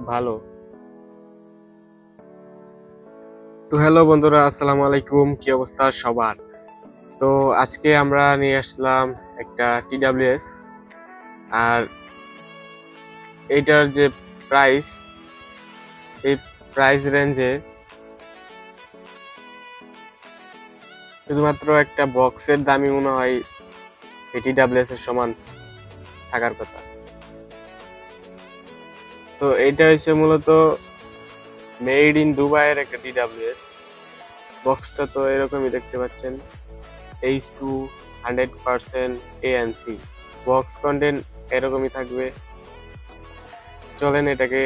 ভালো। তো হ্যালো বন্ধুরা, আসসালামু আলাইকুম। কি অবস্থা সবার? তো আজকে আমরা নিয়ে আসলাম একটা TWS। আর এইটার যে প্রাইস, এই প্রাইস রেঞ্জে শুধুমাত্র একটা বক্সের দামই মনে হয় এই TWS এর সমান থাকার কথা। তো এইটা হচ্ছে মূলত মেড ইন দুবাইয়ের একটা TWS। বক্সটা তো এরকমই দেখতে পাচ্ছেন, H2 100% ANC। বক্স কন্টেন্ট এরকমই থাকবে। চলেন এটাকে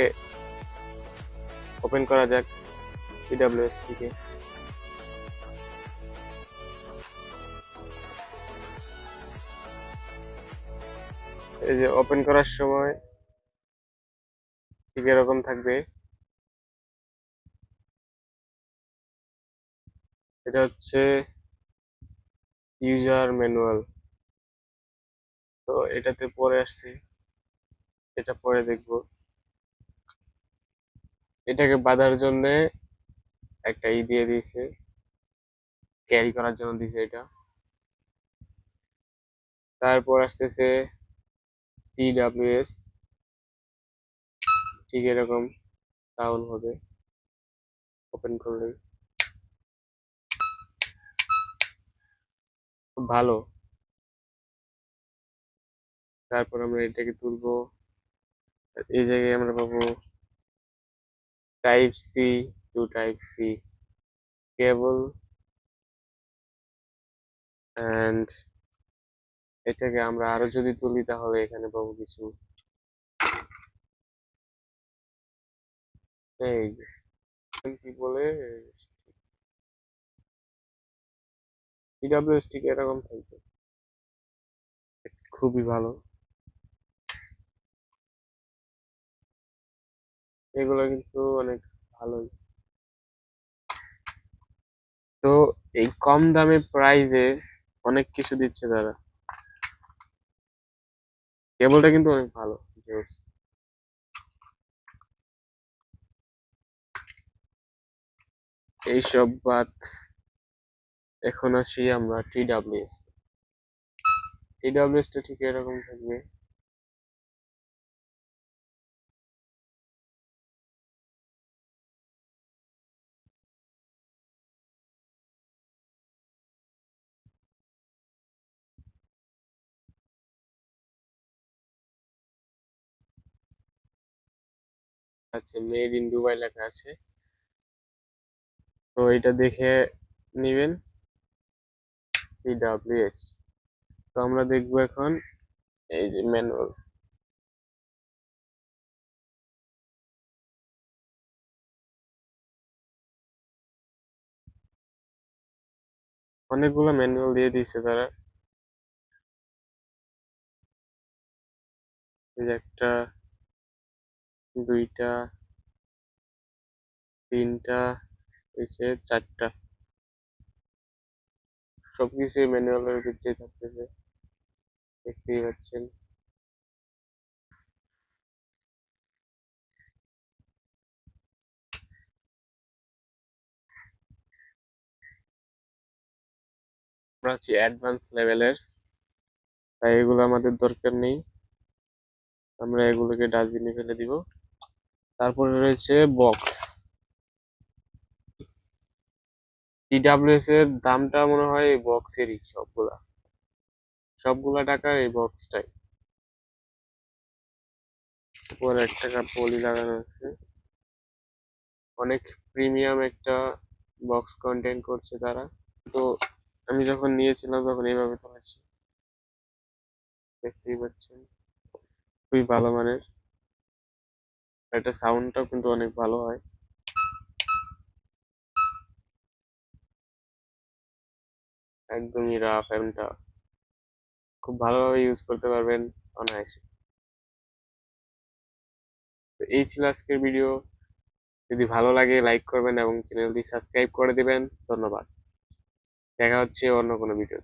ওপেন করা যাক TWS থেকে। এই যে ওপেন করার সময় ঠিক এরকম থাকবে। এটা হচ্ছে ইউজার ম্যানুয়াল। তো এটাতে পরে আসছে, এটা পরে দেখবো। এটাকে বাঁধার জন্য একটা দিয়ে দিয়েছে, ক্যারি করার জন্য দিয়েছে এটা। তারপর আসতেছে TWS, ঠিক এরকম সাউন্ড হবে ওপেন করলে। খুব ভালো। তারপর আমরা এটাকে তুলবো। এই জায়গায় আমরা পাবো type C to type C cable, and এটাকে আমরা আরো যদি তুলি তাহলে এখানে পাবো কিছু, এই কি বলে, TWS ঠিক এরকম থাকবে। খুবই ভালো। এগুলো কিন্তু অনেক ভালোই। তো এই কম দামে প্রাইজে অনেক কিছু দিচ্ছে তারা। কেবলটা কিন্তু অনেক ভালো। জোস। এইসব বাদ, এখন আসি আমরা TWS টা ঠিক এরকম থাকবে। আছে মেড ইন দুবাই লেখা আছে, তো এটা দেখে নিবেন TWS। তো আমরা দেখবো এখন এই যে ম্যানুয়াল। অনেকগুলো ম্যানুয়াল দিয়ে দিয়েছে তারা। এই যে একটা, দুইটা, তিনটা, এসে চারটা, সবকিছু ম্যানুয়ালের ভিতরে থাকতেছে, দেখতেই পাচ্ছেন। আমরা হচ্ছে অ্যাডভান্স লেভেলের, তাই এগুলো আমাদের দরকার নেই। আমরা এগুলোকে ডাস্টবিনে ফেলে দিব। তারপরে রয়েছে বক্স। TWS এর দামটা মনে হয় এই বক্সেরই, সবগুলা সবগুলা টাকার এই বক্সটাই। উপরে একটা পলি লাগানো আছে। অনেক প্রিমিয়াম একটা বক্স কন্টেন্ট করছে তারা। তো আমি যখন নিয়েছিলাম তখন এইভাবে তুলেছি, দেখতেই পাচ্ছেন। খুবই ভালো মানের। এটা সাউন্ডটাও কিন্তু অনেক ভালো হয়। একদমই রাফ, এমনটা খুব ভালোভাবে ইউজ করতে পারবেন অনায়াসে। তো এই ছিল আজকের ভিডিও। যদি ভালো লাগে লাইক করবেন এবং চ্যানেলটি সাবস্ক্রাইব করে দিবেন। ধন্যবাদ। দেখা হচ্ছে অন্য কোনো ভিডিও।